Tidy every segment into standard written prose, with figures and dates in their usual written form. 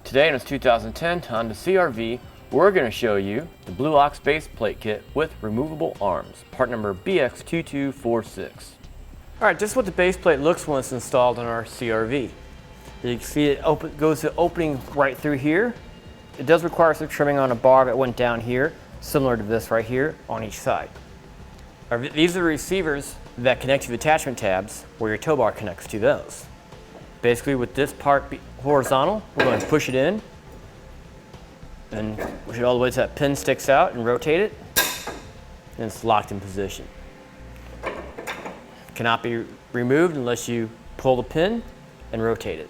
Today in this 2010 Honda CRV, we're going to show you the Blue Ox base plate kit with removable arms, part number BX2246. Alright, this is what the base plate looks when it's installed on our CRV. You can see it goes to opening right through here. It does require some trimming on a bar that went down here, similar to this right here on each side. These are the receivers that connect to the attachment tabs where your tow bar connects to those. Basically, with this part horizontal, we're going to push it in and push it all the way to that pin sticks out and rotate it, and it's locked in position. Cannot be removed unless you pull the pin and rotate it.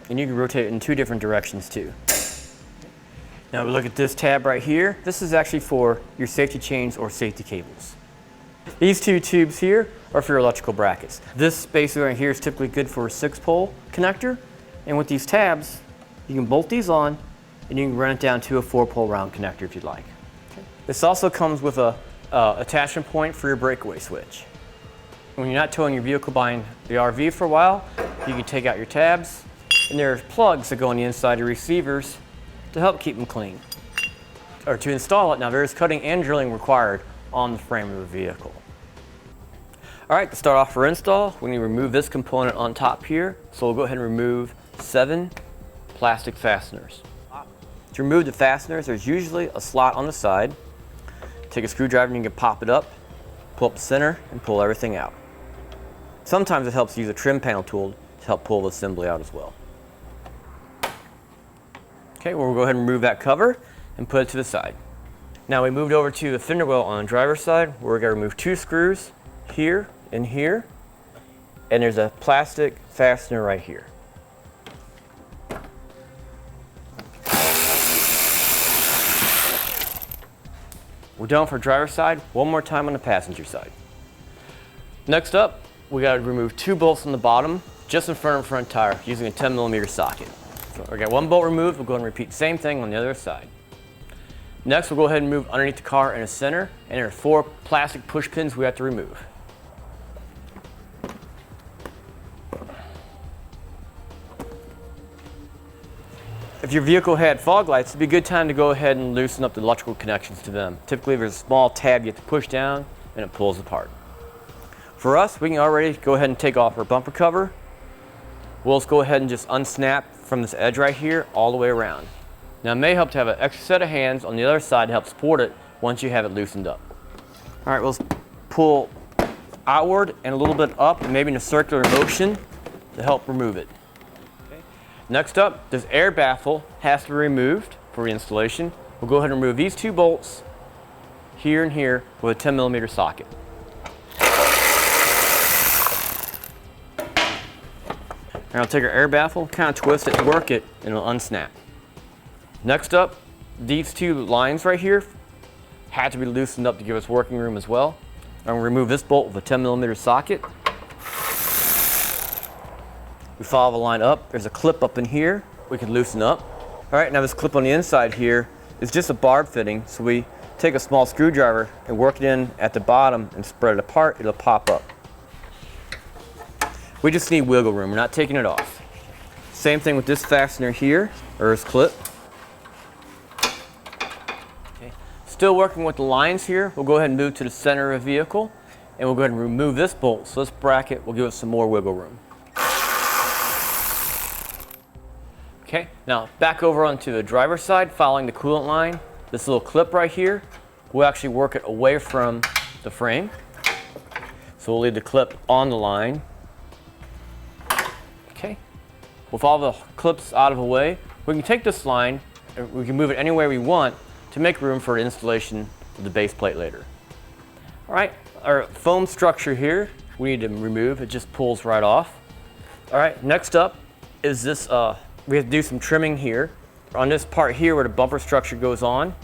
And you can rotate it in two different directions too. Now we look at this tab right here. This is actually for your safety chains or safety cables. These two tubes here are for your electrical brackets. This space right here is typically good for a 6-pole connector. And with these tabs, you can bolt these on and you can run it down to a 4-pole round connector if you'd like. Okay. This also comes with a attachment point for your breakaway switch. When you're not towing your vehicle behind the RV for a while, you can take out your tabs, and there are plugs that go on the inside of your receivers to help keep them clean. Or to install it, now there is cutting and drilling required on the frame of the vehicle. Alright, to start off for install, we need to remove this component on top here. So we'll go ahead and remove 7 plastic fasteners. To remove the fasteners, there's usually a slot on the side. Take a screwdriver and you can pop it up, pull up the center, and pull everything out. Sometimes it helps to use a trim panel tool to help pull the assembly out as well. Okay, well, we'll go ahead and remove that cover and put it to the side. Now we moved over to the fender well on the driver's side. We're going to remove 2 screws here and here, and there's a plastic fastener right here. We're done for driver's side. One more time on the passenger side. Next up, we got to remove 2 bolts on the bottom, just in front of the front tire, using a 10mm socket. So we got 1 bolt removed. We'll go ahead and repeat the same thing on the other side. Next, we'll go ahead and move underneath the car in the center, and there are 4 plastic push pins we have to remove. If your vehicle had fog lights, it'd be a good time to go ahead and loosen up the electrical connections to them. Typically, there's a small tab you have to push down, and it pulls apart. For us, we can already go ahead and take off our bumper cover. We'll just go ahead and just unsnap from this edge right here all the way around. Now, it may help to have an extra set of hands on the other side to help support it once you have it loosened up. All right, we'll pull outward and a little bit up, and maybe in a circular motion to help remove it. Okay. Next up, this air baffle has to be removed for reinstallation. We'll go ahead and remove these 2 bolts here and here with a 10mm socket. And I'll take our air baffle, kind of twist it, work it, and it'll unsnap. Next up, these 2 lines right here had to be loosened up to give us working room as well. I'm going to remove this bolt with a 10mm socket. We follow the line up. There's a clip up in here we can loosen up. All right, now this clip on the inside here is just a barb fitting, so we take a small screwdriver and work it in at the bottom and spread it apart. It'll pop up. We just need wiggle room. We're not taking it off. Same thing with this fastener here, or this clip. Okay. Still working with the lines here. We'll go ahead and move to the center of the vehicle, and we'll go ahead and remove this bolt. So this bracket will give us some more wiggle room. Okay, now back over onto the driver's side, following the coolant line. This little clip right here, we'll actually work it away from the frame. So we'll leave the clip on the line. Okay, with all the clips out of the way, we can take this line and we can move it any way we want to make room for installation of the base plate later. All right, our foam structure here, we need to remove. It just pulls right off. All right, next up is this, we have to do some trimming here. On this part here where the bumper structure goes on,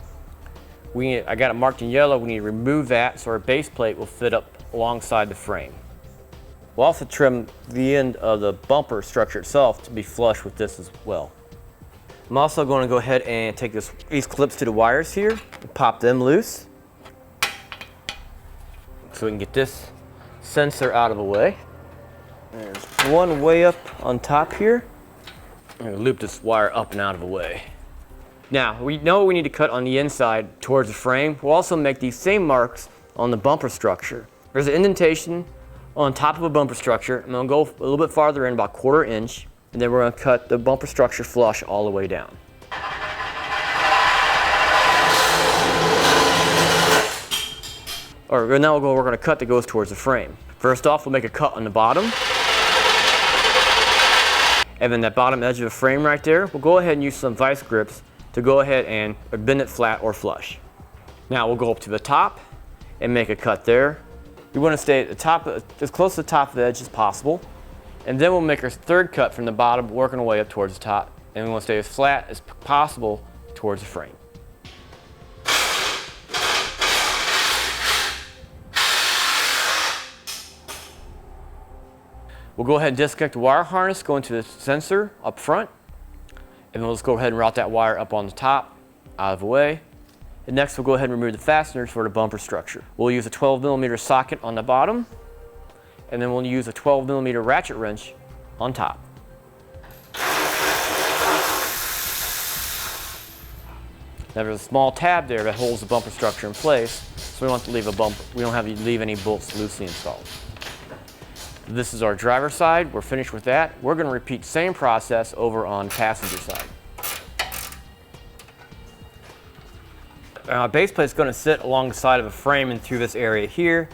I got it marked in yellow. We need to remove that so our base plate will fit up alongside the frame. We'll also trim the end of the bumper structure itself to be flush with this as well. I'm also going to go ahead and take these clips to the wires here and pop them loose so we can get this sensor out of the way. There's one way up on top here. I'm going to loop this wire up and out of the way. Now, we know we need to cut on the inside towards the frame. We'll also make these same marks on the bumper structure. There's an indentation on top of a bumper structure. I'm going to go a little bit farther in, about 1/4 inch, and then we're going to cut the bumper structure flush all the way down. Alright, now we're going to cut that goes towards the frame. First off, we'll make a cut on the bottom. And then that bottom edge of the frame right there, we'll go ahead and use some vice grips to go ahead and bend it flat or flush. Now we'll go up to the top and make a cut there. We want to stay at the top, as close to the top of the edge as possible. And then we'll make our third cut from the bottom, working our way up towards the top. And we want to stay as flat as possible towards the frame. We'll go ahead and disconnect the wire harness, go into the sensor up front, and then we'll just go ahead and route that wire up on the top, out of the way. And next we'll go ahead and remove the fasteners for the bumper structure. We'll use a 12mm socket on the bottom, and then we'll use a 12mm ratchet wrench on top. Now there's a small tab there that holds the bumper structure in place, so we don't have to leave we don't have to leave any bolts loosely installed. This is our driver's side. We're finished with that. We're going to repeat the same process over on passenger side. Our base plate is going to sit along the side of the frame and through this area here.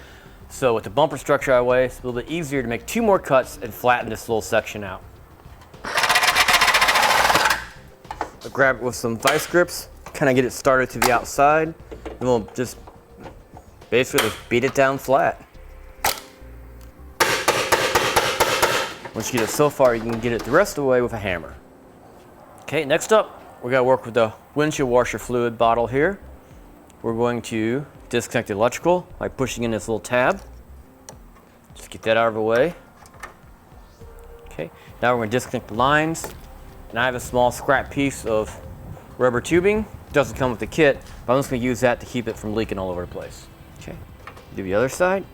So with the bumper structure out of the way, it's a little bit easier to make 2 more cuts and flatten this little section out. I'll grab it with some vice grips, kind of get it started to the outside, and we'll just basically just beat it down flat. Once you get it so far, you can get it the rest of the way with a hammer. Okay, next up, we got to work with the windshield washer fluid bottle here. We're going to disconnect the electrical by pushing in this little tab. Just get that out of the way. Okay, now we're going to disconnect the lines. And I have a small scrap piece of rubber tubing. It doesn't come with the kit, but I'm just going to use that to keep it from leaking all over the place. Okay, do the other side.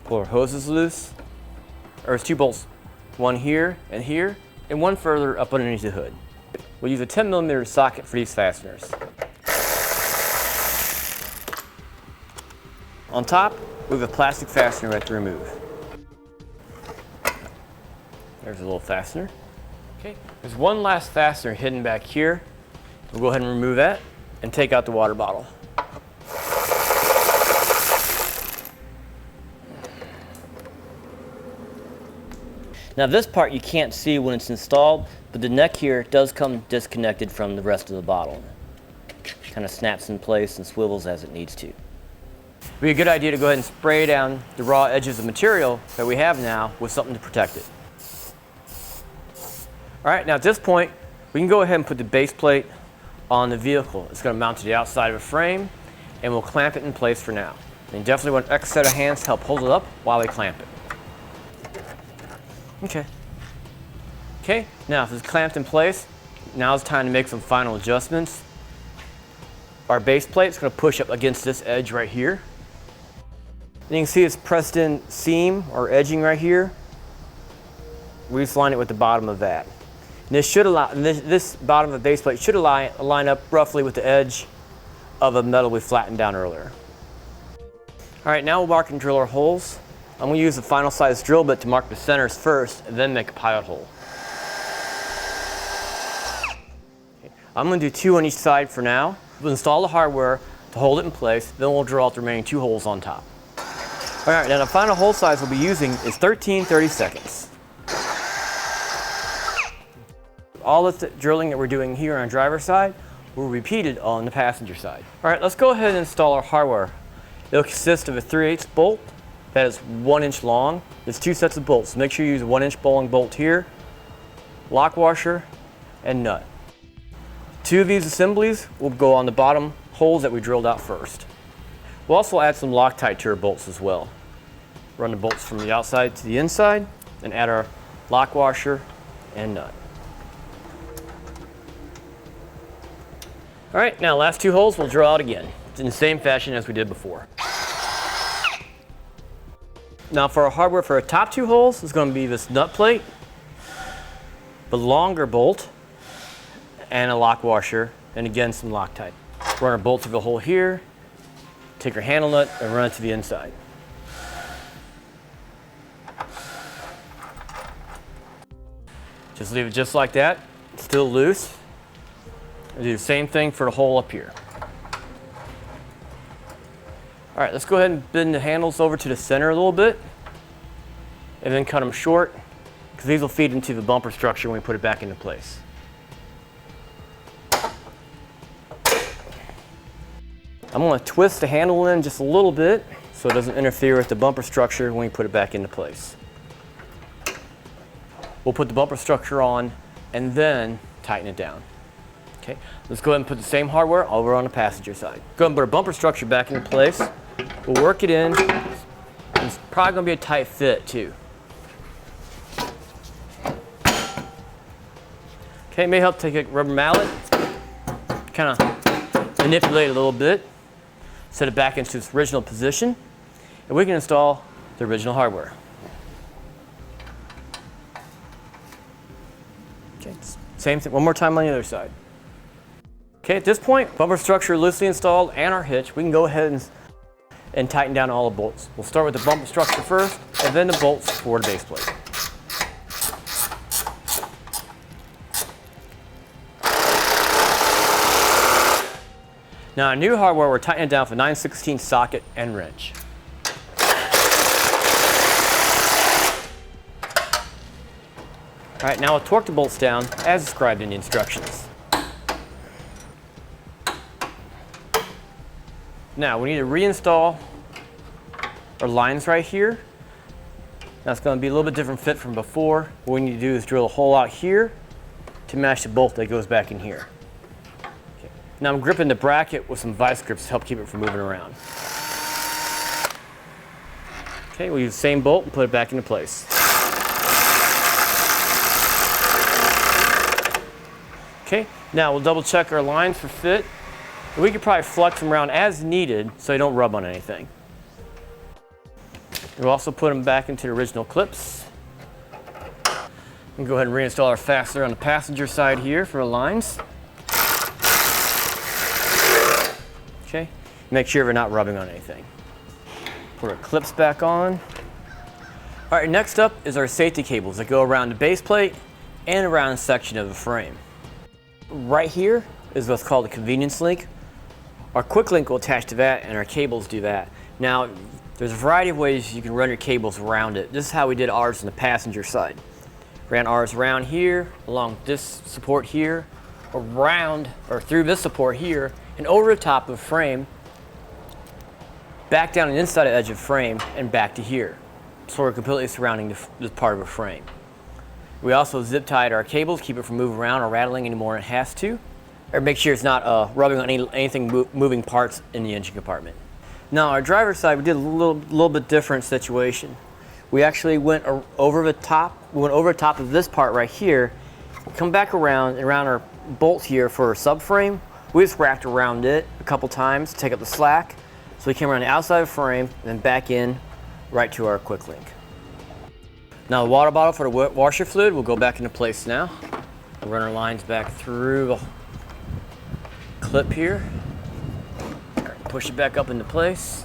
Pull our hoses loose. There's 2 bolts, one here, and one further up underneath the hood. We'll use a 10mm socket for these fasteners. On top, we have a plastic fastener we have to remove. There's a little fastener. Okay, there's one last fastener hidden back here. We'll go ahead and remove that and take out the water bottle. Now this part you can't see when it's installed, but the neck here does come disconnected from the rest of the bottle. Kind of snaps in place and swivels as it needs to. It'd be a good idea to go ahead and spray down the raw edges of material that we have now with something to protect it. Alright, now at this point, we can go ahead and put the base plate on the vehicle. It's going to mount to the outside of the frame, and we'll clamp it in place for now. And you definitely want an extra set of hands to help hold it up while we clamp it. Okay, now if it's clamped in place, now it's time to make some final adjustments. Our base plate is going to push up against this edge right here. And you can see it's pressed in seam or edging right here. We just line it with the bottom of that. And this should allow, this bottom of the base plate should line up roughly with the edge of the metal we flattened down earlier. All right, now we'll mark and drill our holes. I'm going to use the final size drill bit to mark the centers first and then make a pilot hole. Okay. I'm going to do 2 on each side for now. We'll install the hardware to hold it in place, then we'll drill out the remaining 2 holes on top. All right, now the final hole size we'll be using is 13/32. All the drilling that we're doing here on the driver's side will be repeated on the passenger side. All right, let's go ahead and install our hardware. It'll consist of a 3/8 bolt that is 1 inch long. There's 2 sets of bolts. Make sure you use a 1 inch bowling bolt here, lock washer, and nut. 2 of these assemblies will go on the bottom holes that we drilled out first. We'll also add some Loctite to our bolts as well. Run the bolts from the outside to the inside and add our lock washer and nut. All right, now last 2 holes we'll drill out again. It's in the same fashion as we did before. Now for our hardware for our top 2 holes is going to be this nut plate, the longer bolt, and a lock washer, and again some Loctite. Run our bolt to the hole here, take our handle nut and run it to the inside. Just leave it just like that, still loose. And do the same thing for the hole up here. All right, let's go ahead and bend the handles over to the center a little bit and then cut them short because these will feed into the bumper structure when we put it back into place. I'm going to twist the handle in just a little bit so it doesn't interfere with the bumper structure when we put it back into place. We'll put the bumper structure on and then tighten it down. Okay, let's go ahead and put the same hardware over on the passenger side. Go ahead and put our bumper structure back into place. We'll work it in. It's probably going to be a tight fit too. Okay, it may help to take a rubber mallet, kind of manipulate it a little bit, set it back into its original position, and we can install the original hardware. Okay, same thing, one more time on the other side. Okay, at this point, bumper structure loosely installed and our hitch, we can go ahead and tighten down all the bolts. We'll start with the bumper structure first, and then the bolts for the base plate. Now our new hardware, we're tightening it down for 9/16 socket and wrench. All right, now we'll torque the bolts down as described in the instructions. Now we need to reinstall our lines right here. That's going to be a little bit different fit from before. What we need to do is drill a hole out here to match the bolt that goes back in here. Okay. Now I'm gripping the bracket with some vice grips to help keep it from moving around. Okay, we'll use the same bolt and put it back into place. Okay, now we'll double check our lines for fit. We could probably flex them around as needed so they don't rub on anything. We'll also put them back into the original clips. And go ahead and reinstall our fastener on the passenger side here for the lines. Okay, make sure we're not rubbing on anything. Put our clips back on. All right, next up is our safety cables that go around the base plate and around a section of the frame. Right here is what's called a convenience link. Our quick link will attach to that and our cables do that. Now, there's a variety of ways you can run your cables around it. This is how we did ours on the passenger side. Ran ours around here, along this support here, around, or through this support here, and over the top of the frame, back down the inside edge of the frame, and back to here. So we're completely surrounding this part of the frame. We also zip tied our cables, keep it from moving around or rattling any more than it has to, or make sure it's not rubbing on anything moving parts in the engine compartment. Now, our driver's side, we did a little bit different situation. We actually went over the top. We went over the top of this part right here, come back around and around our bolt here for our subframe. We just wrapped around it a couple times to take up the slack. So we came around the outside of the frame and then back in right to our quick link. Now the water bottle for the washer fluid will go back into place now. We'll run our lines back through the clip here. Push it back up into place.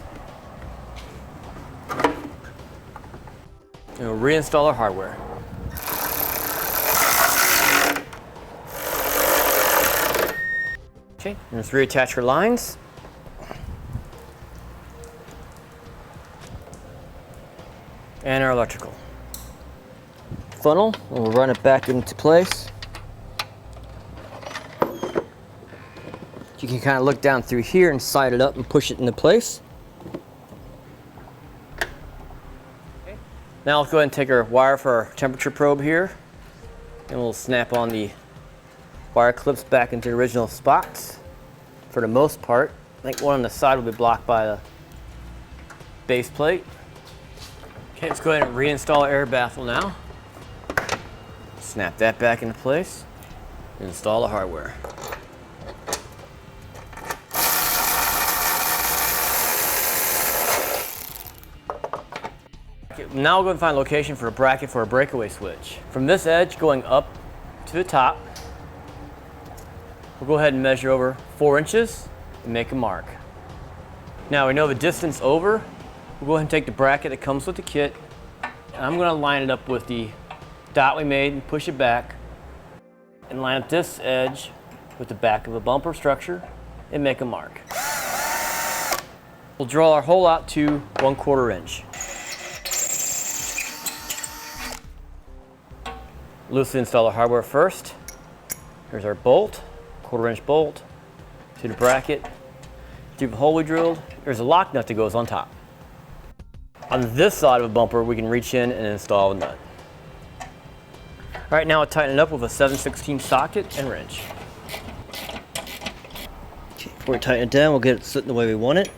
And we'll reinstall our hardware. Okay, and let's reattach our lines. And our electrical. Funnel, and we'll run it back into place. You can kind of look down through here and slide it up and push it into place. Okay. Now let's go ahead and take our wire for our temperature probe here, and we'll snap on the wire clips back into the original spots for the most part. I think one on the side will be blocked by the base plate. Okay, let's go ahead and reinstall our air baffle now. Snap that back into place and install the hardware. Now we'll go and find a location for a bracket for a breakaway switch. From this edge going up to the top, we'll go ahead and measure over 4 inches and make a mark. Now we know the distance over. We'll go ahead and take the bracket that comes with the kit, and I'm going to line it up with the dot we made and push it back, and line up this edge with the back of the bumper structure and make a mark. We'll draw our hole out to 1/4 inch. Loosely install the hardware first. Here's our bolt, 1/4 inch bolt to the bracket. Through the hole we drilled, there's a lock nut that goes on top. On this side of the bumper, we can reach in and install a nut. All right, now I'll tighten it up with a 7/16 socket and wrench. Okay, before we tighten it down, we'll get it sitting the way we want it.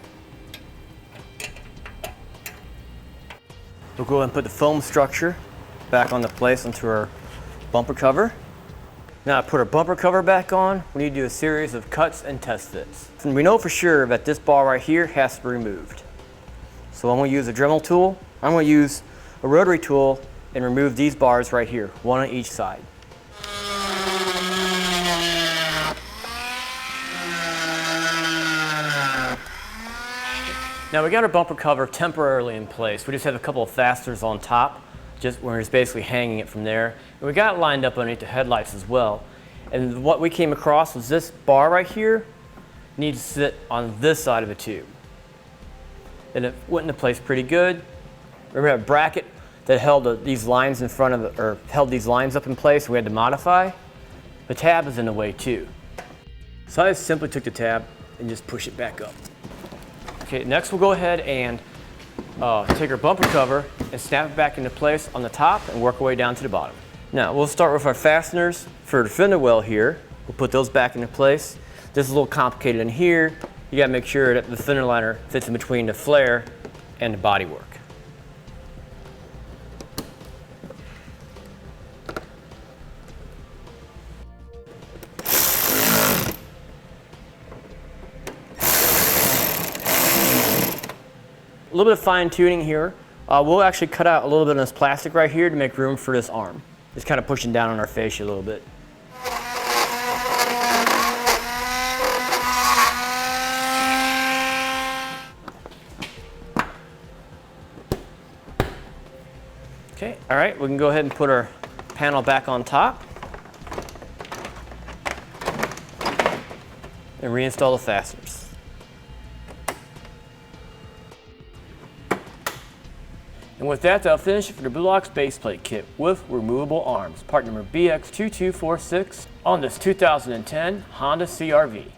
We'll go ahead and put the foam structure back on the place onto our bumper cover. Now to put our bumper cover back on, we need to do a series of cuts and test fits. And we know for sure that this bar right here has to be removed. So I'm going to use a Dremel tool. I'm going to use a rotary tool and remove these bars right here, one on each side. Now we got our bumper cover temporarily in place. We just have a couple of fasteners on top. We're just basically hanging it from there. And we got it lined up underneath the headlights as well. And what we came across was this bar right here needs to sit on this side of the tube. And it went into place pretty good. Remember that bracket that held these lines in front of or held these lines up in place we had to modify? The tab is in the way too. So I just simply took the tab and just push it back up. Okay, next we'll go ahead and take our bumper cover and snap it back into place on the top and work our way down to the bottom. Now we'll start with our fasteners for the fender well here. We'll put those back into place. This is a little complicated in here. You gotta make sure that the fender liner fits in between the flare and the bodywork. A little bit of fine tuning here. We'll actually cut out a little bit of this plastic right here to make room for this arm. Just kind of pushing down on our fascia a little bit. Okay, all right, we can go ahead and put our panel back on top and reinstall the fasteners. And with that, that'll finish it for the Blue Ox baseplate kit with removable arms, part number BX2246 on this 2010 Honda CRV.